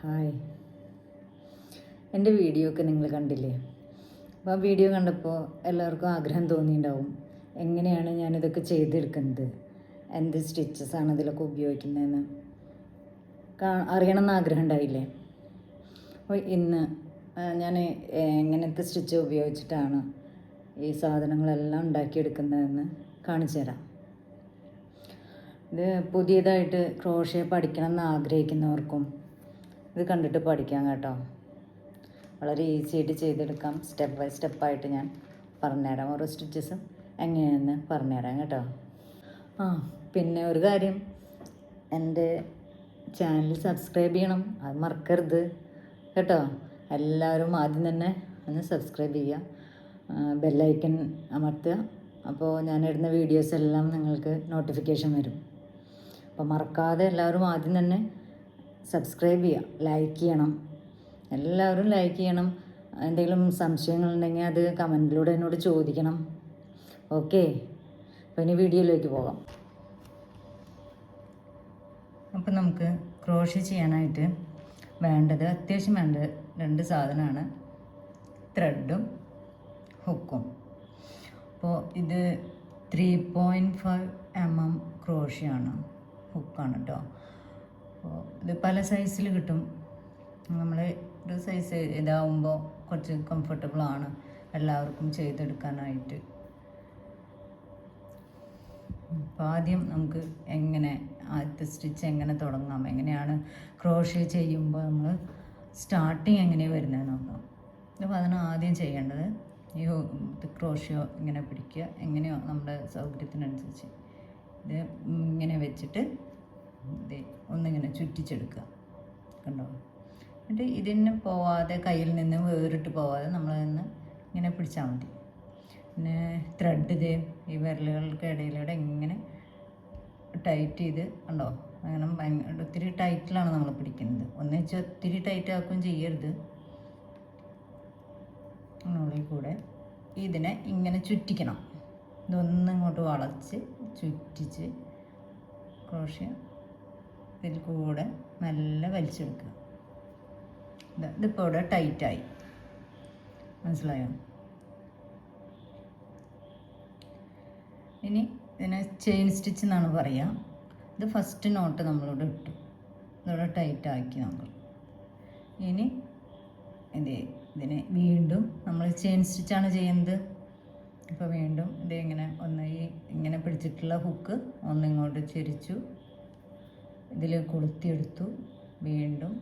Hi, എൻ്റെ video ഒക്കെ നിങ്ങൾ കണ്ടില്ലേ? അപ്പോൾ ആ വീഡിയോ കണ്ടപ്പോൾ എല്ലാവർക്കും ആഗ്രഹം തോന്നിയിട്ടുണ്ടാവും, എങ്ങനെയാണ് ഞാനിതൊക്കെ ചെയ്തെടുക്കുന്നത്, എന്ത് സ്റ്റിച്ചസാണ് ഇതിലൊക്കെ ഉപയോഗിക്കുന്നതെന്ന് അറിയണമെന്ന് ആഗ്രഹം ഉണ്ടായില്ലേ? അപ്പോൾ ഇന്ന് ഞാൻ എങ്ങനത്തെ സ്റ്റിച്ച് ഉപയോഗിച്ചിട്ടാണ് ഈ സാധനങ്ങളെല്ലാം ഉണ്ടാക്കിയെടുക്കുന്നതെന്ന് കാണിച്ചു തരാം. ഇത് പുതിയതായിട്ട് ക്രോഷ്യ പഠിക്കണം എന്ന് ആഗ്രഹിക്കുന്നവർക്കും ഇത് കണ്ടിട്ട് പഠിക്കാം കേട്ടോ. വളരെ ഈസി ആയിട്ട് ചെയ്തെടുക്കാം. സ്റ്റെപ്പ് ബൈ സ്റ്റെപ്പായിട്ട് ഞാൻ പറഞ്ഞുതരാം. ഓരോ സ്റ്റിച്ചസും എങ്ങനെയാണെന്ന് പറഞ്ഞുതരാം കേട്ടോ. പിന്നെ ഒരു കാര്യം, എൻ്റെ ചാനൽ സബ്സ്ക്രൈബ് ചെയ്യണം, അത് മറക്കരുത് കേട്ടോ. എല്ലാവരും ആദ്യം തന്നെ ഒന്ന് സബ്സ്ക്രൈബ് ചെയ്യുക, ബെല്ലൈക്കൺ അമർത്തുക. അപ്പോൾ ഞാനിടുന്ന വീഡിയോസ് എല്ലാം നിങ്ങൾക്ക് നോട്ടിഫിക്കേഷൻ വരും. അപ്പോൾ മറക്കാതെ എല്ലാവരും ആദ്യം തന്നെ സബ്സ്ക്രൈബ് ചെയ്യുക, ലൈക്ക് ചെയ്യണം. എല്ലാവരും ലൈക്ക് ചെയ്യണം. എന്തെങ്കിലും സംശയങ്ങളുണ്ടെങ്കിൽ അത് കമൻറ്റിലൂടെ എന്നോട് ചോദിക്കണം. ഓക്കെ, അപ്പോൾ ഇനി വീഡിയോയിലേക്ക് പോകാം. അപ്പോൾ നമുക്ക് ക്രോഷ്യ ചെയ്യാനായിട്ട് അത്യാവശ്യം വേണ്ടത് രണ്ട് സാധനമാണ്: ത്രെഡും ഹുക്കും. അപ്പോൾ ഇത് 3.5 mm ക്രോഷ്യാണ്, ഹുക്കാണ് കേട്ടോ. അപ്പോൾ ഇത് പല സൈസിൽ കിട്ടും. നമ്മൾ ഒരു സൈസ് ഇതാവുമ്പോൾ കുറച്ച് കംഫർട്ടബിളാണ് എല്ലാവർക്കും ചെയ്തെടുക്കാനായിട്ട്. അപ്പോൾ ആദ്യം നമുക്ക് ആദ്യത്തെ സ്റ്റിച്ച് എങ്ങനെ തുടങ്ങാം, എങ്ങനെയാണ് ക്രോഷ്യ ചെയ്യുമ്പോൾ നമ്മൾ സ്റ്റാർട്ടിങ് എങ്ങനെയാണ് വരുന്നത് നോക്കാം. അപ്പോൾ അതിന് ആദ്യം ചെയ്യേണ്ടത് ഈ ക്രോഷ്യ ഇങ്ങനെ പിടിക്കുക, എങ്ങനെയോ നമ്മുടെ സൗകര്യത്തിനനുസരിച്ച് ഇത് ഇങ്ങനെ വെച്ചിട്ട് ഇത് ഒന്നിങ്ങനെ ചുറ്റിച്ചെടുക്കുക, കണ്ടോ. എന്നിട്ട് ഇതിന് പോവാതെ, കയ്യിൽ നിന്ന് വേറിട്ട് പോവാതെ നമ്മളതിന്ന് ഇങ്ങനെ പിടിച്ചാൽ മതി. പിന്നെ ത്രെഡ് ഈ വിരലുകൾക്ക് ഇടയിലൂടെ ഇങ്ങനെ ടൈറ്റ് ചെയ്ത്, കണ്ടോ, അങ്ങനെ ഒത്തിരി ടൈറ്റിലാണ് നമ്മൾ പിടിക്കുന്നത്. ഒന്നിച്ച് ഒത്തിരി ടൈറ്റ് ആക്കുകയും ചെയ്യരുത്. ഉള്ളിൽ കൂടെ ഇതിനെ ഇങ്ങനെ ചുറ്റിക്കണം. ഇതൊന്നിങ്ങോട്ട് വളച്ച് ചുറ്റിച്ച് ക്രോഷ്യ ഇതിൽ കൂടെ നല്ല വലിച്ചെടുക്കുക. ഇതിപ്പോൾ ഇവിടെ ടൈറ്റായി, മനസ്സിലായോ? ഇനി ഇതിനെ ചെയിൻ സ്റ്റിച്ച് എന്നാണ് പറയുക. ഇത് ഫസ്റ്റ് നോട്ട് നമ്മളിവിടെ ഇട്ടു, ഇതിവിടെ ടൈറ്റാക്കി നമ്മൾ. ഇനി ഇതിനെ വീണ്ടും നമ്മൾ ചെയിൻ സ്റ്റിച്ചാണ് ചെയ്യുന്നത്. അപ്പോൾ വീണ്ടും ഇങ്ങനെ ഇങ്ങനെ പിടിച്ചിട്ടുള്ള ഹുക്ക് ഒന്നിങ്ങോട്ട് ചെരിച്ചു, ഇതിൽ കൊളുത്തിയെടുത്തു. വീണ്ടും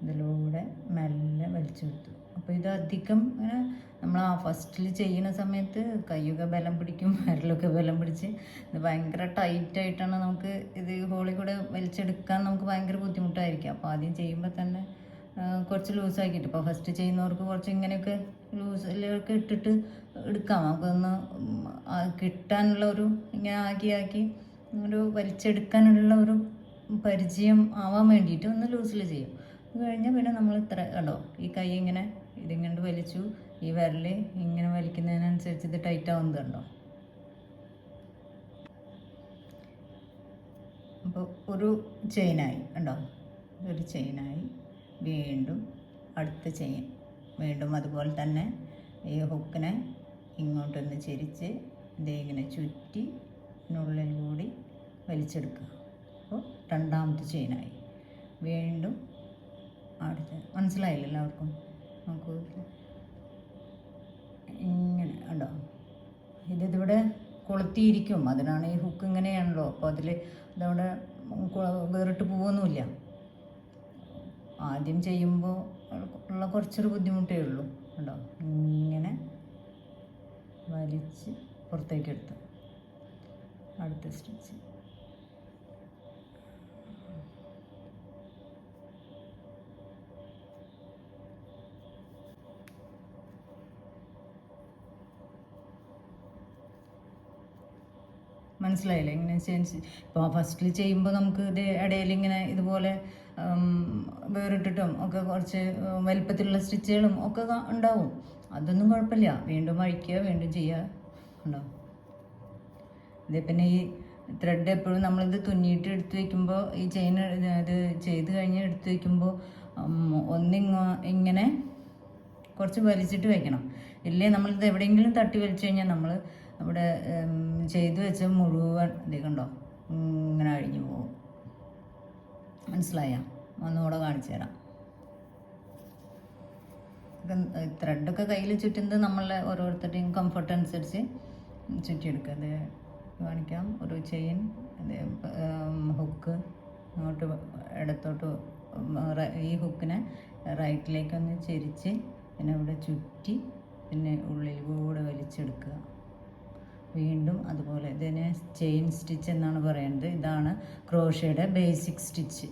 ഇതിലൂടെ മെല്ലെ വലിച്ചെടുത്തു. അപ്പോൾ ഇത് അധികം ഇങ്ങനെ നമ്മൾ ഫസ്റ്റിൽ ചെയ്യുന്ന സമയത്ത് കയ്യൊക്കെ ബലം പിടിക്കും, വിരലൊക്കെ ബലം പിടിച്ച് ഇത് ഭയങ്കര ടൈറ്റായിട്ടാണ് നമുക്ക് ഇത് ഹോളിൽ കൂടെ വലിച്ചെടുക്കാൻ നമുക്ക് ഭയങ്കര ബുദ്ധിമുട്ടായിരിക്കും. അപ്പോൾ ആദ്യം ചെയ്യുമ്പോൾ തന്നെ കുറച്ച് ലൂസാക്കിയിട്ട്, ഇപ്പോൾ ഫസ്റ്റ് ചെയ്യുന്നവർക്ക് കുറച്ച് ഇങ്ങനെയൊക്കെ ലൂസിലൊക്കെ ഇട്ടിട്ട് എടുക്കാം. നമുക്കൊന്ന് കിട്ടാനുള്ള ഇങ്ങനെ ആക്കി ഒരു വലിച്ചെടുക്കാനുള്ള ഒരു പരിചയം ആവാൻ വേണ്ടിയിട്ട് ഒന്ന് ലൂസിൽ ചെയ്യും. അത് കഴിഞ്ഞാൽ പിന്നെ നമ്മൾ കണ്ടോ, ഈ കൈ ഇതിങ്ങോട്ട് വലിച്ചു, ഈ വിരൽ ഇങ്ങനെ വലിക്കുന്നതിനനുസരിച്ച് ഇത് ടൈറ്റ് ആവുന്നത് കണ്ടോ. അപ്പോൾ ഒരു ചെയിനായി കണ്ടോ, ഒരു ചെയിനായി. വീണ്ടും അടുത്ത ചെയിൻ, വീണ്ടും അതുപോലെ തന്നെ ഈ ഹുക്കിനെ ഇങ്ങോട്ടൊന്ന് ചെരിച്ച് ഇങ്ങനെ ചുറ്റി ഇതിനുള്ളിൽ കൂടി വലിച്ചെടുക്കുക. അപ്പോൾ രണ്ടാമത്തെ ചെയിനായി. വീണ്ടും അടുത്ത, മനസ്സിലായില്ല എല്ലാവർക്കും? നമുക്ക് ഇങ്ങനെ ഉണ്ടോ, ഇതിവിടെ കൊളുത്തിയിരിക്കും, അതിനാണ് ഈ ഹുക്ക് ഇങ്ങനെയാണല്ലോ. അപ്പോൾ ഇതവിടെ വേറിട്ട് പോവൊന്നുമില്ല. ആദ്യം ചെയ്യുമ്പോൾ ഉള്ള കുറച്ചൊരു ബുദ്ധിമുട്ടേ ഉള്ളൂ. ഉണ്ടോ, ഇങ്ങനെ വലിച്ച് പുറത്തേക്ക് എടുത്തു. അടുത്ത സ്റ്റിച്ച് മനസ്സിലായില്ലേ? ഇങ്ങനെ ചേഞ്ച്. ഇപ്പോൾ ഫസ്റ്റിൽ ചെയ്യുമ്പോൾ നമുക്ക് ഇത് ഇടയിൽ ഇതുപോലെ വേറിട്ടിട്ടും ഒക്കെ കുറച്ച് വലിപ്പത്തിലുള്ള സ്റ്റിച്ചുകളും ഒക്കെ ഉണ്ടാവും. അതൊന്നും കുഴപ്പമില്ല. വീണ്ടും അഴിക്കുക, വീണ്ടും ചെയ്യുക, ഉണ്ടാവും. ഇത് പിന്നെ ഈ ത്രെഡ് എപ്പോഴും നമ്മളിത് തുന്നിയിട്ട് എടുത്ത് വയ്ക്കുമ്പോൾ ഈ ചെയിൻ ഇത് ചെയ്ത് കഴിഞ്ഞ് എടുത്ത് വയ്ക്കുമ്പോൾ ഇങ്ങനെ കുറച്ച് വലിച്ചിട്ട് വെക്കണം. ഇല്ലേ നമ്മളിത് എവിടെയെങ്കിലും തട്ടി വലിച്ചു കഴിഞ്ഞാൽ നമ്മൾ അവിടെ ചെയ്ത് വെച്ച മുഴുവൻ ഇത് കണ്ടോ ഇങ്ങനെ അഴിഞ്ഞു പോകും. മനസ്സിലായ? ഒന്നുകൂടെ കാണിച്ചു തരാം. ത്രെഡൊക്കെ കയ്യിൽ ചുറ്റുന്നത് നമ്മളെ ഓരോരുത്തരുടെയും കംഫർട്ട് അനുസരിച്ച് ചുറ്റിയെടുക്കുക. അത് കാണിക്കാം. ഒരു ചെയിൻ, ഹുക്ക് അങ്ങോട്ട് ഇടത്തോട്ട്, ഈ ഹുക്കിനെ റൈറ്റിലേക്കൊന്ന് ചെരിച്ച് പിന്നെ ഇവിടെ ചുറ്റി പിന്നെ ഉള്ളിൽ കൂടെ വലിച്ചെടുക്കുക. വീണ്ടും അതുപോലെ ഇതിനെ ചെയിൻ സ്റ്റിച്ച് എന്നാണ് പറയുന്നത്. ഇതാണ് ക്രോഷയുടെ ബേസിക് സ്റ്റിച്ച്.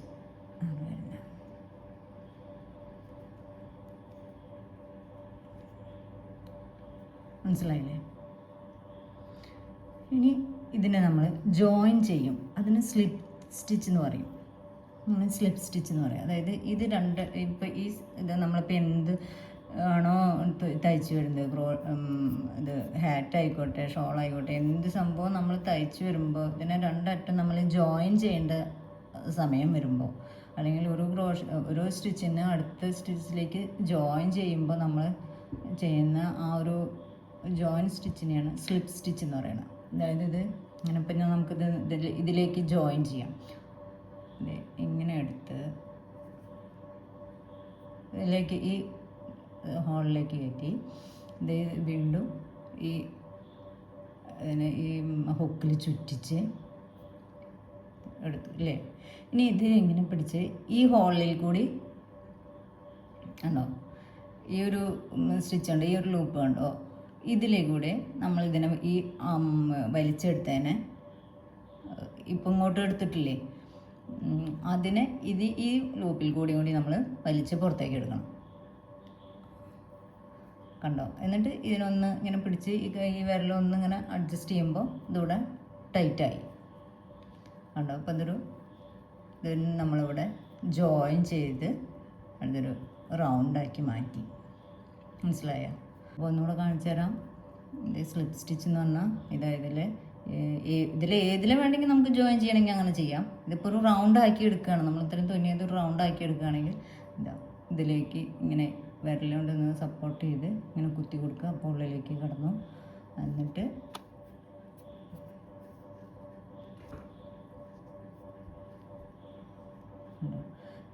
മനസ്സിലായില്ലേ? ഇനി ഇതിനെ നമ്മൾ ജോയിൻ ചെയ്യും. അതിന് സ്ലിപ്പ് സ്റ്റിച്ച് എന്ന് പറയും. സ്ലിപ്പ് സ്റ്റിച്ച് എന്ന് പറയും. അതായത് ഇത് രണ്ട്, ഇപ്പോൾ ഈ ഇത് നമ്മളിപ്പോൾ എന്ത് ആണോ തയ്ച്ചു വരുന്നത്, ഇത് ഹാറ്റ് ആയിക്കോട്ടെ ഷോൾ ആയിക്കോട്ടെ, എന്ത് സംഭവം നമ്മൾ തയ്ച്ചു വരുമ്പോൾ ഇതിനെ രണ്ടറ്റം നമ്മൾ ജോയിൻ ചെയ്യേണ്ട സമയം വരുമ്പോൾ, അല്ലെങ്കിൽ ഒരു സ്റ്റിച്ചിന് അടുത്ത സ്റ്റിച്ചിലേക്ക് ജോയിൻ ചെയ്യുമ്പോൾ നമ്മൾ ചെയ്യുന്ന ആ ഒരു ജോയിൻ സ്റ്റിച്ചിനെയാണ് സ്ലിപ്പ് സ്റ്റിച്ച് എന്ന് പറയുന്നത്. അതായത് ഇത് ഇങ്ങനെ പിന്നെ നമുക്കിത് ഇതിലേക്ക് ജോയിൻ ചെയ്യാം. ഇങ്ങനെ എടുത്ത് ഇതിലേക്ക് ഈ ഹോളിലേക്ക് കയറ്റി ഇത് വീണ്ടും അതിനെ ഈ ഹുക്കിൽ ചുറ്റിച്ച് എടുത്തു അല്ലേ. ഇനി ഇത് ഇങ്ങനെ പിടിച്ച് ഈ ഹോളിൽ കൂടി കണ്ടോ, ഈ ഒരു സ്റ്റിച്ച് ഉണ്ട്, ഈ ഒരു ലൂപ്പ് കണ്ടോ, ഇതിലേക്കൂടെ നമ്മളിതിനെ ഈ വലിച്ചെടുത്തതിനെ ഇപ്പം ഇങ്ങോട്ട് എടുത്തിട്ടില്ലേ, അതിനെ ഈ ലൂപ്പിൽ കൂടി നമ്മൾ വലിച്ച് പുറത്തേക്ക് എടുക്കണം. കണ്ടോ? എന്നിട്ട് ഇതിനൊന്ന് ഇങ്ങനെ പിടിച്ച് ഈ വിരലൊന്ന് ഇങ്ങനെ അഡ്ജസ്റ്റ് ചെയ്യുമ്പോൾ ഇതിവിടെ ടൈറ്റായി. കണ്ടോ? അപ്പം ഇത് നമ്മളിവിടെ ജോയിൻ ചെയ്ത് അതൊരു റൗണ്ടാക്കി മാറ്റി. മനസ്സിലായോ? അപ്പോൾ ഒന്നുകൂടെ കാണിച്ചു തരാം. ഇത് സ്ലിപ്പ് സ്റ്റിച്ച് എന്ന് പറഞ്ഞാൽ ഇതിൽ ഏതിലും വേണമെങ്കിൽ നമുക്ക് ജോയിൻ ചെയ്യണമെങ്കിൽ അങ്ങനെ ചെയ്യാം. ഇതിപ്പോൾ ഒരു റൗണ്ട് ആക്കി എടുക്കുകയാണ്, നമ്മൾ ഇത്രയും തുന്നിയത് ഒരു റൗണ്ട് ആക്കി എടുക്കുകയാണെങ്കിൽ ഇതിലേക്ക് ഇങ്ങനെ വിരലുകൊണ്ട് നിന്ന് സപ്പോർട്ട് ചെയ്ത് ഇങ്ങനെ കുത്തി കൊടുക്കുക. അപ്പോൾ ഉള്ളിലേക്ക് കിടന്നു. എന്നിട്ട്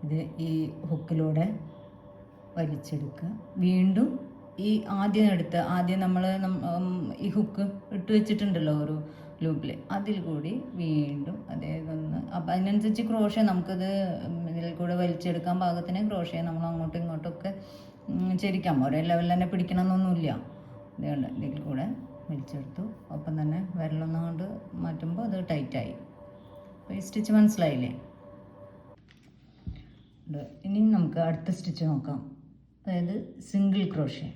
ഇത് ഈ ഹുക്കിലൂടെ വലിച്ചെടുക്കുക. വീണ്ടും ഈ ആദ്യം നമ്മൾ ഈ ഹുക്ക് ഇട്ട് വെച്ചിട്ടുണ്ടല്ലോ ഒരു ലൂപ്പിൽ, അതിൽ കൂടി വീണ്ടും അതേതൊന്ന് അപ്പം അതിനനുസരിച്ച് ക്രോഷ്യ നമുക്കത് ഇതിൽ കൂടെ വലിച്ചെടുക്കാൻ പാകത്തിന് ക്രോഷ്യ നമ്മൾ അങ്ങോട്ടും ഇങ്ങോട്ടൊക്കെ ചെരിക്കാം. ഒരേ ലെവലിൽ തന്നെ പിടിക്കണമെന്നൊന്നുമില്ല. ഇതുകൊണ്ട് ഇതിൽ കൂടെ വലിച്ചെടുത്തു. ഒപ്പം തന്നെ വിരലൊന്നും കൊണ്ട് മാറ്റുമ്പോൾ അത് ടൈറ്റായി. അപ്പോൾ ഈ സ്റ്റിച്ച് മനസ്സിലായില്ലേ? ഇനി നമുക്ക് അടുത്ത സ്റ്റിച്ച് നോക്കാം. അതായത് സിംഗിൾ ക്രോഷ്യ.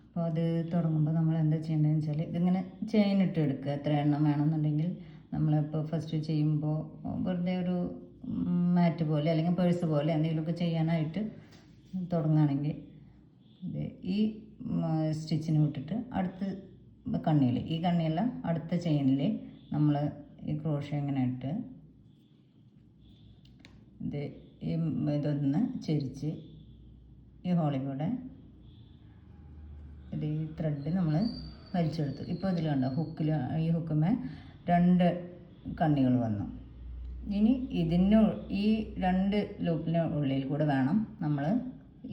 അപ്പോൾ അത് തുടങ്ങുമ്പോൾ നമ്മൾ എന്താ ചെയ്യേണ്ടതെന്ന് വെച്ചാൽ ഇതിങ്ങനെ ചെയിൻ ഇട്ട് എടുക്കുക. എത്ര എണ്ണം വേണമെന്നുണ്ടെങ്കിൽ നമ്മളിപ്പോൾ ഫസ്റ്റ് ചെയ്യുമ്പോൾ വെറുതെ ഒരു മാറ്റ് പോലെ അല്ലെങ്കിൽ പേഴ്സ് പോലെ എന്തെങ്കിലുമൊക്കെ ചെയ്യാനായിട്ട് തുടങ്ങുകയാണെങ്കിൽ ഈ സ്റ്റിച്ചിന് വിട്ടിട്ട് അടുത്ത കണ്ണിയിൽ, ഈ കണ്ണിയല്ല അടുത്ത ചെയിനിൽ നമ്മൾ ഈ ക്രോഷ്യ ഇങ്ങനെ ഇട്ട് ഇതൊന്ന് ചെരിച്ച് ഈ ഹോളിൽ കൂടെ ഈ ത്രെഡ് നമ്മൾ വലിച്ചെടുത്തു. ഇപ്പോൾ ഇതിൽ കണ്ടോ, ഈ ഹുക്കുമേ 2 കണ്ണികൾ വന്നു. ഇനി ഈ 2 ലൂപ്പിന് ഉള്ളിൽ കൂടെ വേണം നമ്മൾ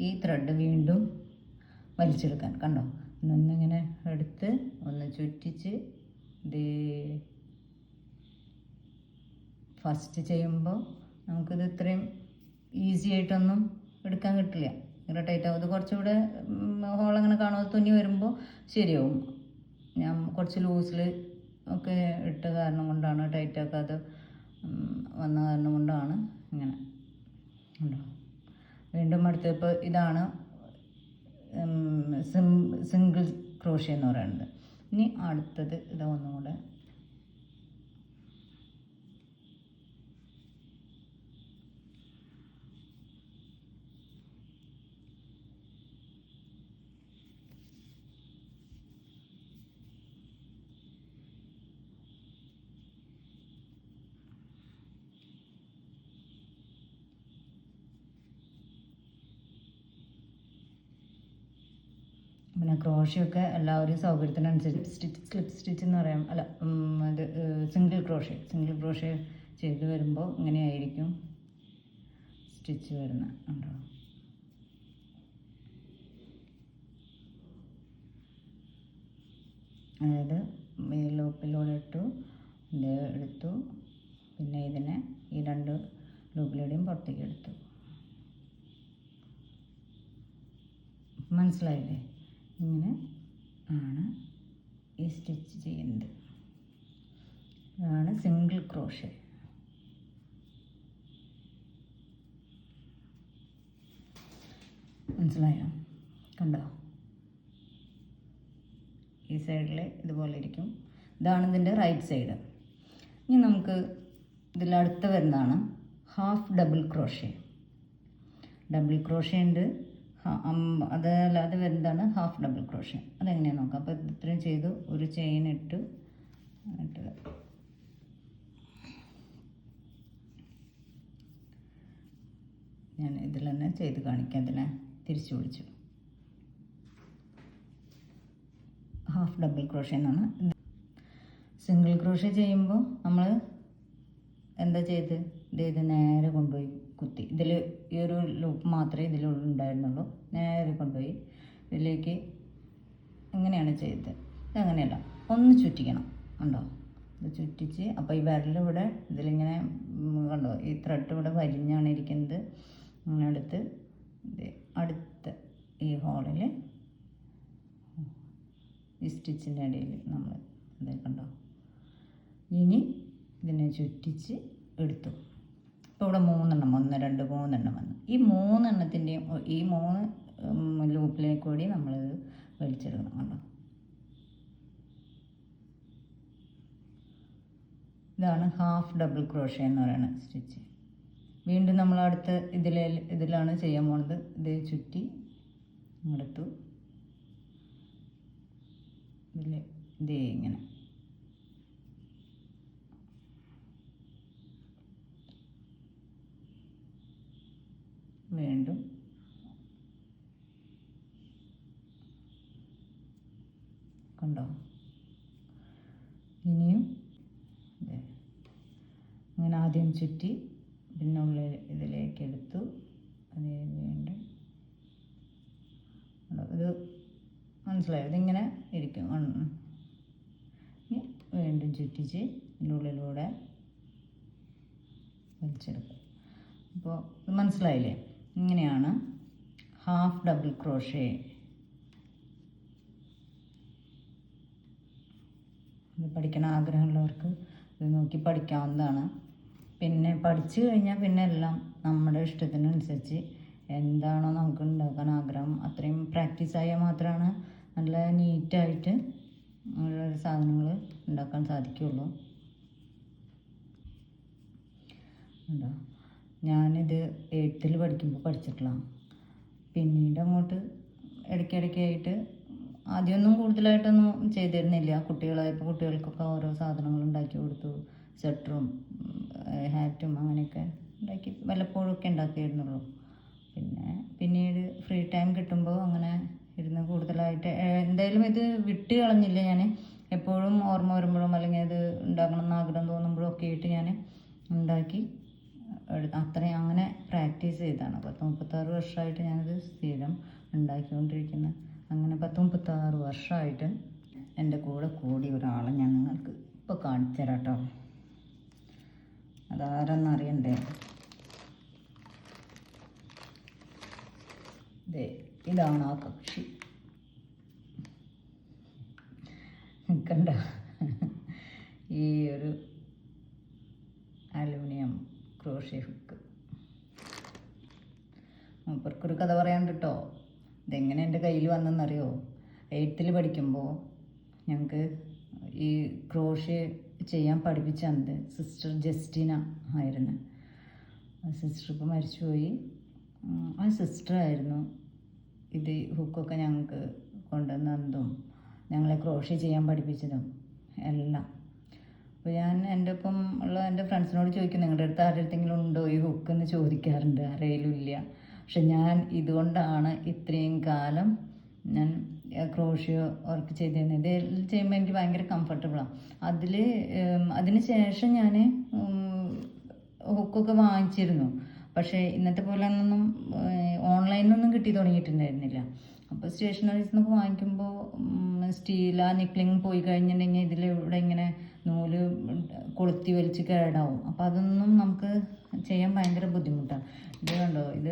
ഈ ത്രെഡ് വീണ്ടും വലിച്ചെടുക്കാൻ. കണ്ടോ? ഒന്നിങ്ങനെ എടുത്ത് ഒന്ന് ചുറ്റിച്ച് ഫസ്റ്റ് ചെയ്യുമ്പോൾ നമുക്കിത് ഇത്രയും ഈസി ആയിട്ടൊന്നും എടുക്കാൻ കിട്ടില്ല. ഇങ്ങനെ ടൈറ്റാവും. ഇത് കുറച്ചുകൂടെ ഹോളങ്ങനെ കാണാതെ തുന്നി വരുമ്പോൾ ശരിയാവും. ഞാൻ കുറച്ച് ലൂസിൽ ഒക്കെ ഇട്ട കാരണം കൊണ്ടാണ്, ടൈറ്റാക്കാതെ വന്ന കാരണം കൊണ്ടാണ് ഇങ്ങനെ. ഉണ്ടോ? വീണ്ടും അടുത്തപ്പോൾ ഇതാണ് സിംഗിൾ ക്രോഷ്യ എന്ന് പറയുന്നത്. ഇനി അടുത്തത് ഒന്നും കൂടെ ക്രോഷയൊക്കെ എല്ലാവരും സൗകര്യത്തിനനുസരിച്ച് സ്ലിപ്പ് സ്റ്റിച്ച് എന്ന് പറയാം, അല്ല അത് സിംഗിൾ ക്രോഷേ ചെയ്ത് വരുമ്പോൾ ഇങ്ങനെയായിരിക്കും സ്റ്റിച്ച് വരുന്നത്. ഉണ്ടോ? അതായത് ഈ ലൂപ്പിലൂടെ ഇട്ടു, ഇത് എടുത്തു, പിന്നെ ഇതിനെ ഈ 2 ലൂപ്പിലൂടെയും പുറത്തേക്ക് എടുത്തു. മനസ്സിലായില്ലേ? ഇങ്ങനെ ആണ് ഈ സ്റ്റിച്ച് ചെയ്യുന്നത്. ഇതാണ് സിംഗിൾ ക്രോഷേ. മനസ്സിലായോ? കണ്ടോ? ഈ സൈഡിൽ ഇതുപോലെ ഇരിക്കും. ഇതാണ് ഇതിൻ്റെ റൈറ്റ് സൈഡ്. ഇനി നമുക്ക് ഇതിലടുത്ത് വരുന്നതാണ് half double crochet. Double crochet ഉണ്ട്, അതല്ലാതെ വരുന്നതാണ് ഹാഫ് ഡബിൾ ക്രോഷേ. അതെങ്ങനെയാണ് നോക്കാം. അപ്പോൾ ഇത്രയും ചെയ്തു, ഒരു ചെയിൻ ഇട്ടു, എന്നിട്ട് ഞാൻ ഇതിൽ തന്നെ ചെയ്ത് കാണിക്കാം. അതിനെ തിരിച്ചു പിടിച്ചു. ഹാഫ് ഡബിൾ ക്രോഷേ എന്നാണ്. സിംഗിൾ ക്രോഷേ ചെയ്യുമ്പോൾ നമ്മൾ എന്താ ചെയ്ത് ഇത് നേരെ കൊണ്ടുപോയി കുത്തി. ഇതിൽ ഈ ഒരു ലൂപ്പ് മാത്രമേ ഇതിലുണ്ടായിരുന്നുള്ളൂ. നേരെ കൊണ്ടുപോയി ഇതിലേക്ക് ഇങ്ങനെയാണ് ചെയ്തത്. ഇതങ്ങനെയല്ല, ഒന്ന് ചുറ്റിക്കണം. ഉണ്ടോ? ഇത് ചുറ്റിച്ച്, അപ്പോൾ ഈ വിരലിവിടെ ഇതിലിങ്ങനെ കണ്ടോ, ഈ ത്രെഡ് ഇവിടെ വലിഞ്ഞാണ് ഇരിക്കുന്നത്. അങ്ങനെ എടുത്ത് അടുത്ത ഈ ഹോളിൽ ഈ സ്റ്റിച്ചിൻ്റെ ഇടയിൽ നമ്മൾ ഇതേ കണ്ടോ. ഇനി ഇതിനെ ചുറ്റിച്ച് എടുത്തു. ഇപ്പോൾ ഇവിടെ 3 എണ്ണം, 1 2 3 എണ്ണം വന്നു. ഈ 3 എണ്ണത്തിൻ്റെയും ഈ 3 ലൂപ്പിലേക്ക് കൂടി നമ്മളിത് വലിച്ചെടുക്കണം. കണ്ടോ? ഇതാണ് ഹാഫ് ഡബിൾ ക്രോഷേ എന്ന് പറയുന്നത് സ്റ്റിച്ച്. വീണ്ടും നമ്മൾ അടുത്ത ഇതിലാണ് ചെയ്യാൻ പോകുന്നത്. ഇത് ചുറ്റി എടുത്തു, ഇതിൽ ഇതേ ഇങ്ങനെ വീണ്ടും കണ്ടോ. ഇനിയും അങ്ങനെ ആദ്യം ചുറ്റി, പിന്നെ ഉള്ളിൽ ഇതിലേക്ക് എടുത്തു, അതേ വീണ്ടും ഇത് മനസ്സിലായോ? ഇതിങ്ങനെ ഇരിക്കും. വീണ്ടും ചുറ്റിച്ച് ഇതിൻ്റെ ഉള്ളിലൂടെ വലിച്ചെടുക്കുക. അപ്പോൾ ഇത് മനസ്സിലായില്ലേ? ഇങ്ങനെയാണ് ഹാഫ് ഡബിൾ ക്രോഷേ. ഇത് പഠിക്കാൻ ആഗ്രഹമുള്ളവർക്ക് ഇത് നോക്കി പഠിക്കാവുന്നതാണ്. പിന്നെ പഠിച്ചു കഴിഞ്ഞാൽ പിന്നെ എല്ലാം നമ്മുടെ ഇഷ്ടത്തിനനുസരിച്ച് എന്താണോ നമുക്ക് ഉണ്ടാക്കാൻ ആഗ്രഹം അത്രയും പ്രാക്ടീസ് ആയാൽ മാത്രമാണ് നല്ല നീറ്റായിട്ട് സാധനങ്ങൾ ഉണ്ടാക്കാൻ സാധിക്കുകയുള്ളൂ. ഉണ്ടോ? ഞാനിത് 8th പഠിക്കുമ്പോൾ പഠിച്ചിട്ടില്ല. പിന്നീട് അങ്ങോട്ട് ഇടയ്ക്കിടയ്ക്കായിട്ട് ആദ്യമൊന്നും കൂടുതലായിട്ടൊന്നും ചെയ്തിരുന്നില്ല. കുട്ടികളായപ്പോൾ കുട്ടികൾക്കൊക്കെ ഓരോ സാധനങ്ങൾ ഉണ്ടാക്കി കൊടുത്തു. സ്വെറ്ററും ഹാറ്റും അങ്ങനെയൊക്കെ ഉണ്ടാക്കി വല്ലപ്പോഴൊക്കെ ഉണ്ടാക്കിയിരുന്നുള്ളൂ. പിന്നീട് ഫ്രീ ടൈം കിട്ടുമ്പോൾ അങ്ങനെ ഇരുന്ന് കൂടുതലായിട്ട് എന്തായാലും ഇത് വിട്ട് കളഞ്ഞില്ല. ഞാൻ എപ്പോഴും ഓർമ്മ വരുമ്പോഴും അല്ലെങ്കിൽ അത് ഉണ്ടാക്കണമെന്ന് ആഗ്രഹം തോന്നുമ്പോഴും ഒക്കെ ആയിട്ട് ഞാൻ ഉണ്ടാക്കി അത്രയും അങ്ങനെ പ്രാക്ടീസ് ചെയ്താണ്. 36 വർഷമായിട്ട് ഞാനത് സ്ഥിരം ഉണ്ടാക്കിക്കൊണ്ടിരിക്കുന്നത്. അങ്ങനെ 36 വർഷമായിട്ട് എൻ്റെ കൂടെ കൂടി ഒരാളെ ഞാൻ നിങ്ങൾക്ക് ഇപ്പോൾ കാണിച്ചു തരാം കേട്ടോ. അതാരെന്നറിയണ്ടേ? ഇതാണ് ആ കക്ഷി. കണ്ട ഈ ഒരു അലൂമിനിയം ക്രോഷേ ഹുക്ക്. മൂപ്പർക്കൊരു കഥ പറയാണ്ട് കേട്ടോ. ഇതെങ്ങനെ എൻ്റെ കയ്യിൽ വന്നെന്നറിയോ? 8th പഠിക്കുമ്പോൾ ഞങ്ങൾക്ക് ഈ ക്രോഷേ ചെയ്യാൻ പഠിപ്പിച്ച അന്ന് സിസ്റ്റർ ജസ്റ്റിന ആയിരുന്നു. സിസ്റ്റർ ഇപ്പോൾ മരിച്ചുപോയി. ആ സിസ്റ്ററായിരുന്നു ഇത് ഹുക്കൊക്കെ ഞങ്ങൾക്ക് കൊണ്ടുവന്നതും ഞങ്ങളെ ക്രോഷേ ചെയ്യാൻ പഠിപ്പിച്ചതും എല്ലാം. അപ്പോൾ ഞാൻ എൻ്റെ ഒപ്പം ഉള്ള എൻ്റെ ഫ്രണ്ട്സിനോട് ചോദിക്കും, നിങ്ങളുടെ അടുത്ത് ആരുടെ അടുത്തെങ്കിലും ഉണ്ടോ ഈ ഹുക്കെന്ന് ചോദിക്കാറുണ്ട്. ആരെങ്കിലും ഇല്ല. പക്ഷെ ഞാൻ ഇതുകൊണ്ടാണ് ഇത്രയും കാലം ഞാൻ ക്രോഷ്യോ വർക്ക് ചെയ്തിരുന്നത്. ഇത് ചെയ്യുമ്പോൾ എനിക്ക് ഭയങ്കര കംഫർട്ടബിളാണ്. അതിന് ശേഷം ഞാൻ ഹുക്കൊക്കെ വാങ്ങിച്ചിരുന്നു. പക്ഷേ ഇന്നത്തെ പോലെ ഒന്നും ഓൺലൈനിലൊന്നും കിട്ടി തുടങ്ങിയിട്ടുണ്ടായിരുന്നില്ല. അപ്പോൾ സ്റ്റേഷനറീസ് നിന്നൊക്കെ വാങ്ങിക്കുമ്പോൾ സ്റ്റീൽ നെക്ലിങ് പോയി കഴിഞ്ഞിട്ടുണ്ടെങ്കിൽ ഇതിലിവിടെ ഇങ്ങനെ നൂല് കൊളുത്തി വലിച്ച് കേടാവും. അപ്പോൾ അതൊന്നും നമുക്ക് ചെയ്യാൻ ഭയങ്കര ബുദ്ധിമുട്ടാണ്. ഇത് കണ്ടോ, ഇത്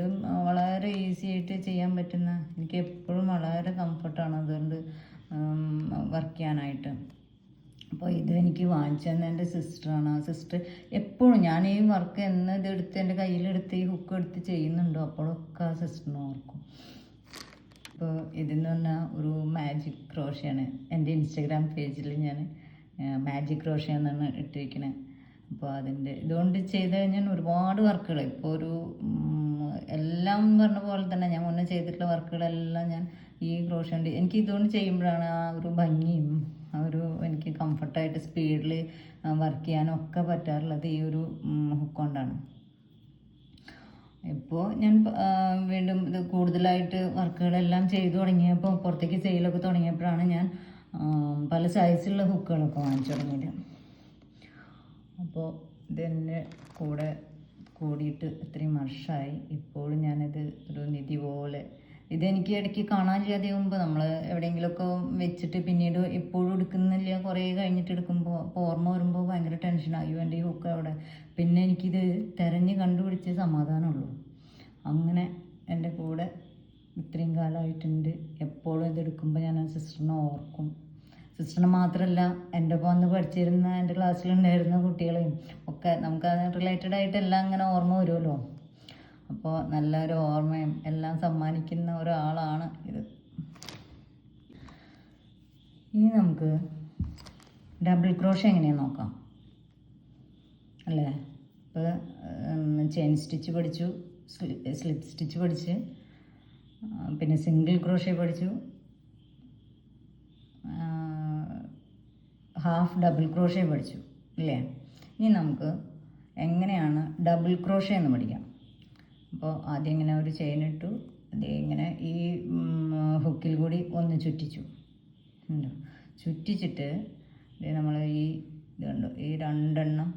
വളരെ ഈസി ആയിട്ട് ചെയ്യാൻ പറ്റുന്ന, എനിക്ക് എപ്പോഴും വളരെ കംഫർട്ടാണ് അതുകൊണ്ട് വർക്ക് ചെയ്യാനായിട്ട്. അപ്പോൾ ഇത് എനിക്ക് വാങ്ങിച്ചു തന്നെ എൻ്റെ സിസ്റ്ററാണ്. ആ സിസ്റ്റർ എപ്പോഴും ഞാൻ ഈ വർക്ക് ഇതെടുത്ത് എൻ്റെ കയ്യിലെടുത്ത് ഈ ഹുക്ക് എടുത്ത് ചെയ്യുന്നുണ്ടോ അപ്പോഴൊക്കെ ആ സിസ്റ്ററിനെ ഓർക്കും. ഇപ്പോൾ ഇതെന്ന് പറഞ്ഞാൽ ഒരു മാജിക് ക്രോഷയാണ്. എൻ്റെ ഇൻസ്റ്റഗ്രാം പേജിൽ ഞാൻ മാജിക് ക്രോഷ്യ എന്നാണ് ഇട്ടിരിക്കുന്നത്. അപ്പോൾ ഇതുകൊണ്ട് ചെയ്ത് കഴിഞ്ഞാൽ ഒരുപാട് വർക്കുകൾ, ഇപ്പോൾ എല്ലാം പറഞ്ഞ പോലെ തന്നെ ഞാൻ മുന്നേ ചെയ്തിട്ടുള്ള വർക്കുകളെല്ലാം ഞാൻ ഈ ക്രോഷ്യ കൊണ്ട് എനിക്ക് ഇതുകൊണ്ട് ചെയ്യുമ്പോഴാണ് ആ ഒരു ഭംഗിയും എനിക്ക് കംഫർട്ടായിട്ട് സ്പീഡിൽ വർക്ക് ചെയ്യാനൊക്കെ പറ്റാറുള്ളത് ഈ ഒരു ഹുക്ക് കൊണ്ടാണ്. ഇപ്പോൾ ഞാൻ വീണ്ടും ഇത് കൂടുതലായിട്ട് വർക്കുകളെല്ലാം ചെയ്തു തുടങ്ങിയപ്പോൾ, പുറത്തേക്ക് സെയിലൊക്കെ തുടങ്ങിയപ്പോഴാണ് ഞാൻ പല സൈസിലുള്ള ഹുക്കുകളൊക്കെ വാങ്ങിച്ചു തുടങ്ങിയത്. അപ്പോൾ ഇതെന്നെ കൂടിയിട്ട് ഇത്രയും വർഷമായി. ഇപ്പോഴും ഞാനിത് ഒരു നിധി പോലെ, ഇതെനിക്ക് ഇടയ്ക്ക് കാണാനില്ലാതെ മുമ്പ് നമ്മൾ എവിടെയെങ്കിലുമൊക്കെ വെച്ചിട്ട് പിന്നീട് എപ്പോഴും എടുക്കുന്നില്ല, കുറേ കഴിഞ്ഞിട്ട് എടുക്കുമ്പോൾ അപ്പോൾ ഓർമ്മ വരുമ്പോൾ ഭയങ്കര ടെൻഷനായി, എൻ്റെ ഈ ഹുക്ക് അവിടെ. പിന്നെ എനിക്കിത് തിരഞ്ഞ് കണ്ടുപിടിച്ച് സമാധാനമുള്ളൂ. അങ്ങനെ എൻ്റെ കൂടെ ഇത്രയും കാലമായിട്ടുണ്ട്. എപ്പോഴും ഇതെടുക്കുമ്പോൾ ഞാൻ ആ സിസ്റ്ററിനെ ഓർക്കും. സിസ്റ്ററിനെ മാത്രമല്ല, എൻ്റെ ഒപ്പം വന്ന് പഠിച്ചിരുന്ന എൻ്റെ ക്ലാസ്സിലുണ്ടായിരുന്ന കുട്ടികളെയും ഒക്കെ നമുക്ക് അത് റിലേറ്റഡ് ആയിട്ടെല്ലാം ഇങ്ങനെ ഓർമ്മ വരുമല്ലോ. അപ്പോൾ നല്ലൊരു ഓർമ്മയും എല്ലാം സമ്മാനിക്കുന്ന ഒരാളാണ് ഇത്. ഇനി നമുക്ക് ഡബിൾ ക്രോഷ്യ എങ്ങനെയാണെന്ന് നോക്കാം അല്ലേ. ഇപ്പോൾ ചെയിൻ സ്റ്റിച്ച് പഠിച്ചു, സ്ലിപ്പ് സ്റ്റിച്ച് പഠിച്ച്, പിന്നെ സിംഗിൾ ക്രോഷ്യ പഠിച്ചു, ഹാഫ് ഡബിൾ ക്രോഷ്യ പഠിച്ചു ഇല്ലേ. ഇനി നമുക്ക് എങ്ങനെയാണ് ഡബിൾ ക്രോഷ്യ എന്ന് പഠിക്കാം. അപ്പോൾ ആദ്യം ഇങ്ങനെ ഒരു ചെയിൻ ഇട്ടു, ഇങ്ങനെ ഈ ഹുക്കിൽ കൂടി ഒന്ന് ചുറ്റിച്ചിട്ട് നമ്മൾ ഇതുണ്ട് ഈ രണ്ടെണ്ണം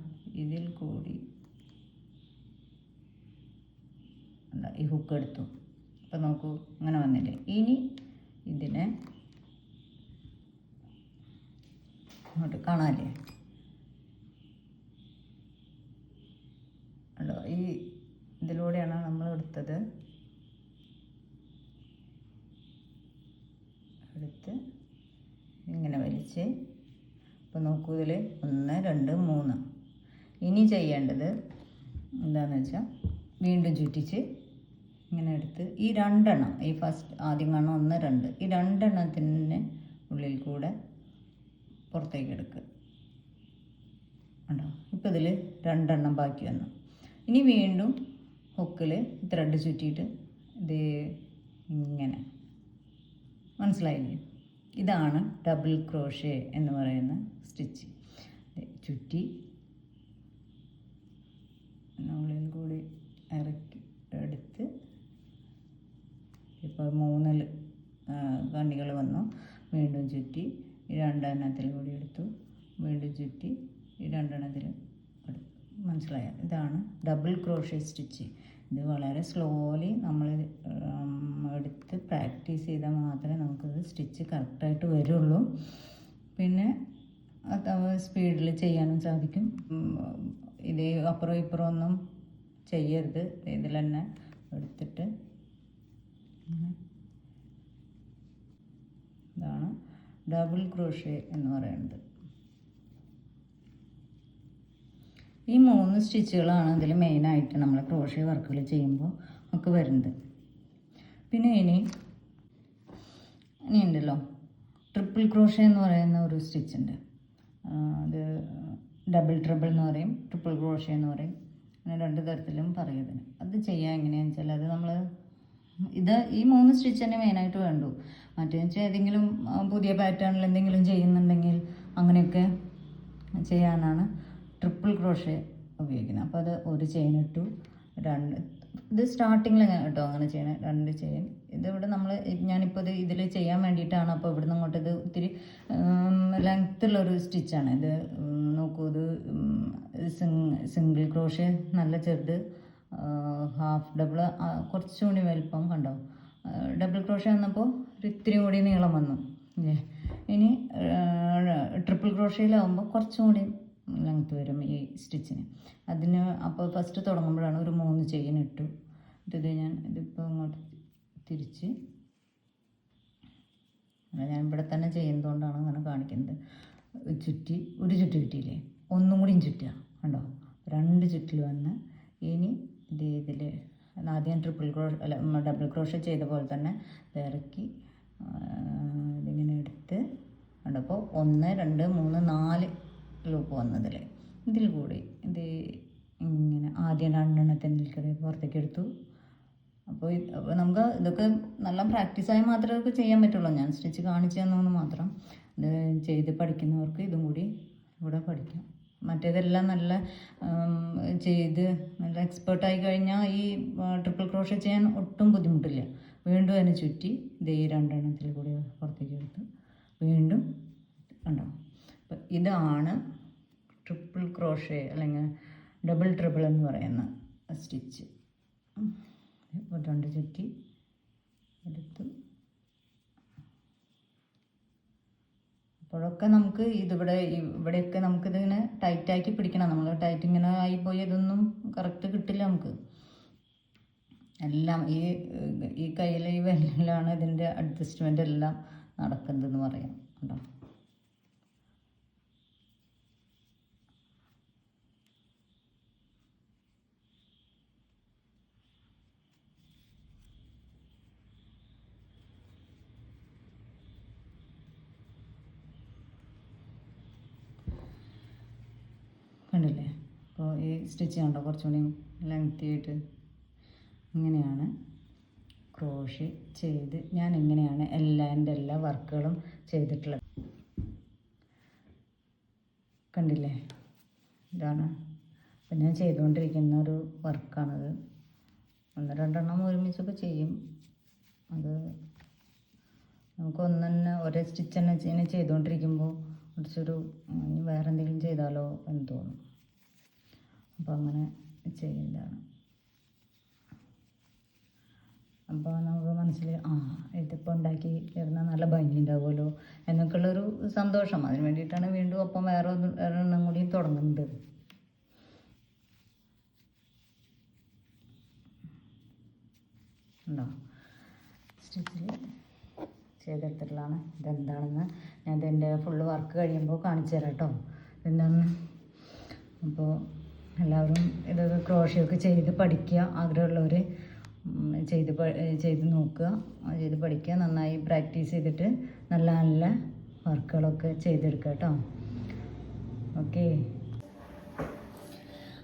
ഇതിൽ കൂടി ഈ ഹുക്ക് എടുത്തു. അപ്പോൾ നോക്കൂ, അങ്ങനെ വന്നില്ലേ. ഇനി ഇതിനെ അങ്ങോട്ട് കാണാല്ലേ, അല്ലോ ഇതിലൂടെയാണ് നമ്മൾ എടുത്ത് ഇങ്ങനെ വലിച്ച്. ഇപ്പോൾ നോക്കൂ, ഇതിൽ 1 2 3. ഇനി ചെയ്യേണ്ടത് എന്താണെന്ന് വെച്ചാൽ വീണ്ടും ചുറ്റിച്ച് ഇങ്ങനെ എടുത്ത് ഈ രണ്ടെണ്ണം, ഈ ഫസ്റ്റ് ആദ്യം കാണുന്ന 1 2, ഈ രണ്ടെണ്ണത്തിന് ഉള്ളിൽ കൂടെ പുറത്തേക്ക് എടുക്കുക. ഉണ്ടോ, ഇപ്പോൾ ഇതിൽ രണ്ടെണ്ണം ബാക്കി വന്നു. ഇനി വീണ്ടും ഹുക്കിൽ ത്രെഡ് ചുറ്റിയിട്ട് ഇത് ഇങ്ങനെ, മനസ്സിലായില്ലേ. ഇതാണ് ഡബിൾ ക്രോഷ്യ എന്ന് പറയുന്ന സ്റ്റിച്ച്. ചുറ്റി ഉള്ളിൽ കൂടി ഇറക്കി എടുത്ത് ഇപ്പോൾ 3 കണ്ണികൾ വന്നു. വീണ്ടും ചുറ്റി ഈ രണ്ടെണ്ണത്തിൽ കൂടി എടുത്തു, വീണ്ടും ചുറ്റി ഈ രണ്ടെണ്ണത്തിൽ എടുത്തു. മനസ്സിലായോ, ഇതാണ് ഡബിൾ ക്രോഷ്യ സ്റ്റിച്ച്. ഇത് വളരെ സ്ലോലി നമ്മൾ എടുത്ത് പ്രാക്ടീസ് ചെയ്താൽ മാത്രമേ നമുക്കത് സ്റ്റിച്ച് കറക്റ്റായിട്ട് വരുള്ളൂ. പിന്നെ സ്പീഡിൽ ചെയ്യാനും സാധിക്കും. ഇത് അപ്പുറം ഇപ്പുറം ഒന്നും ചെയ്യരുത്. ഇതിൽ തന്നെ എടുത്തിട്ട് ഇതാണ് ഡബിൾ ക്രോഷ്യ എന്ന് പറയുന്നത്. ഈ 3 സ്റ്റിച്ചുകളാണ് ഇതിൽ മെയിനായിട്ട് നമ്മൾ ക്രോഷ്യ വർക്കുകൾ ചെയ്യുമ്പോൾ നമുക്ക് വരുന്നത്. പിന്നെ ഇനി ഉണ്ടല്ലോ ട്രിപ്പിൾ ക്രോഷ്യ എന്ന് പറയുന്ന ഒരു സ്റ്റിച്ചുണ്ട്. അത് ഡബിൾ ട്രിപ്പിൾ എന്ന് പറയും, ട്രിപ്പിൾ ക്രോഷ്യ എന്ന് പറയും. അങ്ങനെ 2 തരത്തിലും പറയുന്നതിന്. അത് ചെയ്യാൻ എങ്ങനെയാണെന്ന് വെച്ചാൽ, അത് നമ്മൾ ഈ 3 സ്റ്റിച്ച് തന്നെ മെയിനായിട്ട് വേണ്ടു. മറ്റേ വെച്ചാൽ ഏതെങ്കിലും പുതിയ പാറ്റേണിൽ എന്തെങ്കിലും ചെയ്യുന്നുണ്ടെങ്കിൽ അങ്ങനെയൊക്കെ ചെയ്യാനാണ് ട്രിപ്പിൾ ക്രോഷ്യ ഉപയോഗിക്കുന്നത്. അപ്പോൾ അത് ഒരു ചെയിൻ ഇട്ടു, ഇത് സ്റ്റാർട്ടിങ്ങിൽ കേട്ടോ അങ്ങനെ ചെയ്യണേ. 2 ചെയിൻ ഇതിവിടെ നമ്മൾ ഞാനിപ്പോൾ ഇതിൽ ചെയ്യാൻ വേണ്ടിയിട്ടാണ്. അപ്പോൾ ഇവിടെ നിന്ന് അങ്ങോട്ട് ഇത് ഒത്തിരി ലെങ്ത്തുള്ളൊരു സ്റ്റിച്ചാണ് ഇത്. നോക്കൂ, ഇത് സിംഗിൾ ക്രോഷ്യ നല്ല ചെറുത്, ഹാഫ് ഡബിൾ കുറച്ചും കൂടി വലിപ്പം കണ്ടോ. ഡബിൾ ക്രോഷ്യ വന്നപ്പോൾ ഒരു ഇത്തിരി കൂടി നീളം വന്നു. ഇനി ട്രിപ്പിൾ ക്രോഷ്യയിലാവുമ്പോൾ കുറച്ചും കൂടി ലെങ്ത്ത് വരും ഈ സ്റ്റിച്ചിന്. അതിന് അപ്പോൾ ഫസ്റ്റ് തുടങ്ങുമ്പോഴാണ് ഒരു 3 ചെയിൻ ഇട്ടു. ഇത് ഞാൻ ഇതിപ്പോൾ ഇങ്ങോട്ട് തിരിച്ച്, ഞാൻ ഇവിടെ തന്നെ ചെയ്യുന്നതുകൊണ്ടാണ് അങ്ങനെ കാണിക്കുന്നത്. ചുറ്റി ഒരു ചുറ്റ് കിട്ടിയില്ലേ, ഒന്നും കൂടിയും ചുറ്റുക കണ്ടോ, 2 ചുറ്റിൽ വന്ന്. ഇനി ഇതിൽ ആദ്യം ട്രിപ്പിൾ ക്രോഷ്യ അല്ല ഡബിൾ ക്രോഷ്യ ചെയ്ത പോലെ തന്നെ ഇറക്കി ഇതിങ്ങനെ എടുത്ത് കണ്ടപ്പോൾ 1 2 3 4 ലൂപ്പ് വന്നതിൽ ഇതിൽ കൂടി ഇത് ഇങ്ങനെ ആദ്യം 2 എണ്ണത്തിൻ്റെ പുറത്തേക്ക് എടുത്തു. അപ്പോൾ നമുക്ക് ഇതൊക്കെ നല്ല പ്രാക്ടീസായി മാത്രമേ ഇതൊക്കെ ചെയ്യാൻ പറ്റുള്ളൂ. ഞാൻ സ്റ്റിച്ച് കാണിച്ചു തന്നതെന്ന് മാത്രം. ഇത് ചെയ്ത് പഠിക്കുന്നവർക്ക് ഇതും കൂടി ഇവിടെ പഠിക്കാം. മറ്റേതെല്ലാം നല്ല ചെയ്ത് നല്ല എക്സ്പേർട്ടായി കഴിഞ്ഞാൽ ഈ ട്രിപ്പിൾ ക്രോഷ്യ ചെയ്യാൻ ഒട്ടും ബുദ്ധിമുട്ടില്ല. വീണ്ടും അതിനെ ചുറ്റി ഇതേ 2 എണ്ണത്തിൽ കൂടി പുറത്തേക്ക് എടുത്ത് വീണ്ടും കണ്ടോ. അപ്പം ഇതാണ് ട്രിപ്പിൾ ക്രോഷ്യ അല്ലെങ്കിൽ ഡബിൾ ട്രിപ്പിൾ എന്ന് പറയുന്ന സ്റ്റിച്ച്. 2 ചുറ്റി എടുത്തു. അപ്പോഴൊക്കെ നമുക്ക് ഇവിടെയൊക്കെ നമുക്കിതിങ്ങനെ ടൈറ്റാക്കി പിടിക്കണം. നമ്മൾ ടൈറ്റ് ഇങ്ങനെ ആയിപ്പോയി ഇതൊന്നും കറക്റ്റ് കിട്ടില്ല നമുക്ക്. എല്ലാം ഈ കയ്യിൽ ഈ വിരലിലാണ് ഇതിൻ്റെ അഡ്ജസ്റ്റ്മെൻ്റ് എല്ലാം നടക്കുന്നതെന്ന് പറയാം കേട്ടോ. കണ്ടില്ലേ. അപ്പോൾ ഈ സ്റ്റിച്ച് കണ്ടോ കുറച്ചുകൂടി ലെങ്തി ആയിട്ട്. ഇങ്ങനെയാണ് ക്രോഷ്യ ചെയ്ത് ഞാൻ ഇങ്ങനെയാണ് എല്ലാ വർക്കുകളും ചെയ്തിട്ടുള്ളത്. കണ്ടില്ലേ, ഇതാണ് അപ്പം ഞാൻ ചെയ്തുകൊണ്ടിരിക്കുന്ന ഒരു വർക്കാണത്. 1-2 എണ്ണം ഒരുമിച്ചൊക്കെ ചെയ്യും. അത് നമുക്ക് ഒരേ സ്റ്റിച്ച് തന്നെ ചെയ്തുകൊണ്ടിരിക്കുമ്പോൾ കുറച്ചൊരു വേറെ എന്തെങ്കിലും ചെയ്താലോ എന്ന് തോന്നും. അപ്പോൾ അങ്ങനെ ചെയ്യുന്നതാണ്. അപ്പോൾ നമുക്ക് മനസ്സിൽ ഇതിപ്പോൾ ഉണ്ടാക്കി ഇരുന്നാൽ നല്ല ഭംഗി ഉണ്ടാവുമല്ലോ എന്നൊക്കെയുള്ളൊരു സന്തോഷം. അതിന് വേണ്ടിയിട്ടാണ് വീണ്ടും ഒപ്പം വേറെ ഒരെണ്ണം കൂടി തുടങ്ങുന്നത്. ഉണ്ടോ സ്റ്റിച്ചിൽ ചെയ്തെടുത്തിട്ടുള്ളതാണ്. ഇതെന്താണെന്ന് ഞാൻ ഇതിൻ്റെ ഫുള്ള് വർക്ക് കഴിയുമ്പോൾ കാണിച്ചു തരാം കേട്ടോ എന്താണെന്ന്. അപ്പോൾ എല്ലാവരും ഇതൊക്കെ ക്രോഷ്യൊക്കെ ചെയ്ത് പഠിക്കുക. ആഗ്രഹമുള്ളവർ ചെയ്ത് നോക്കുക, ചെയ്ത് പഠിക്കുക. നന്നായി പ്രാക്ടീസ് ചെയ്തിട്ട് നല്ല വർക്കുകളൊക്കെ ചെയ്തെടുക്കുക കേട്ടോ. ഓക്കെ.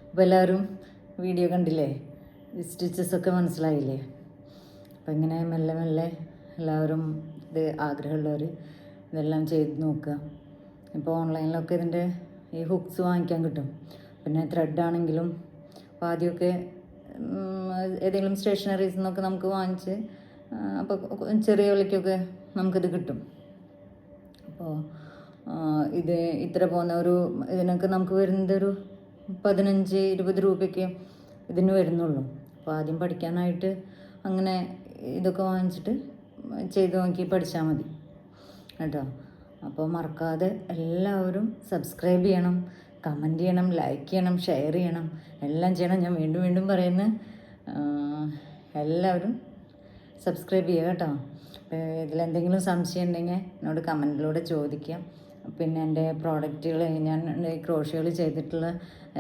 അപ്പോൾ എല്ലാവരും വീഡിയോ കണ്ടില്ലേ, സ്റ്റിച്ചസൊക്കെ മനസ്സിലായില്ലേ. അപ്പോൾ ഇങ്ങനെ മെല്ലെ എല്ലാവരും ഇത് ആഗ്രഹമുള്ളവർ ഇതെല്ലാം ചെയ്ത് നോക്കുക. ഇപ്പോൾ ഓൺലൈനിലൊക്കെ ഇതിൻ്റെ ഈ ഹുക്സ് വാങ്ങിക്കാൻ കിട്ടും. പിന്നെ ത്രെഡാണെങ്കിലും അപ്പോൾ ആദ്യമൊക്കെ ഏതെങ്കിലും സ്റ്റേഷനറീസിൽ നിന്നൊക്കെ നമുക്ക് വാങ്ങിച്ച് അപ്പോൾ ചെറിയ വിലയ്ക്കൊക്കെ നമുക്കിത് കിട്ടും. അപ്പോൾ ഇത് ഇത്ര പോകുന്ന ഇതിനൊക്കെ നമുക്ക് വരുന്നത് ഒരു 15-20 രൂപയ്ക്ക് ഇതിന് വരുന്നുള്ളൂ. അപ്പോൾ ആദ്യം പഠിക്കാനായിട്ട് അങ്ങനെ ഇതൊക്കെ വാങ്ങിച്ചിട്ട് ചെയ്ത് നോക്കി പഠിച്ചാൽ മതി കേട്ടോ. അപ്പോൾ മറക്കാതെ എല്ലാവരും സബ്സ്ക്രൈബ് ചെയ്യണം, കമൻറ്റ് ചെയ്യണം, ലൈക്ക് ചെയ്യണം, ഷെയർ ചെയ്യണം, എല്ലാം ചെയ്യണം. ഞാൻ വീണ്ടും പറയുന്നു, എല്ലാവരും സബ്സ്ക്രൈബ് ചെയ്യുക കേട്ടോ. ഇതിലെന്തെങ്കിലും സംശയം ഉണ്ടെങ്കിൽ എന്നോട് കമൻറ്റിലൂടെ ചോദിക്കാം. പിന്നെ എൻ്റെ പ്രോഡക്റ്റുകൾ ഞാൻ ക്രോഷ്യകൾ ചെയ്തിട്ടുള്ള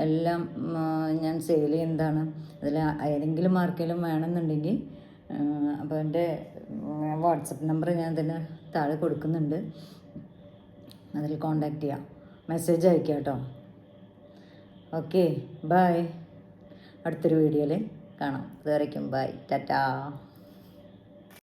എല്ലാം ഞാൻ സെയിൽ ചെയ്യുന്നതാണ്. അതിൽ ഏതെങ്കിലും ആർക്കെങ്കിലും വേണമെന്നുണ്ടെങ്കിൽ അപ്പോൾ എൻ്റെ വാട്സപ്പ് നമ്പർ ഞാൻ ഇതിന് താഴെ കൊടുക്കുന്നുണ്ട്. അതിൽ കോണ്ടാക്ട് ചെയ്യാം, മെസ്സേജ് അയക്കാം കേട്ടോ. Okay, bye. അടുത്തൊരു വീഡിയോയിൽ കാണാം. അതുവരയ്ക്കും ബൈ, ടാറ്റാ.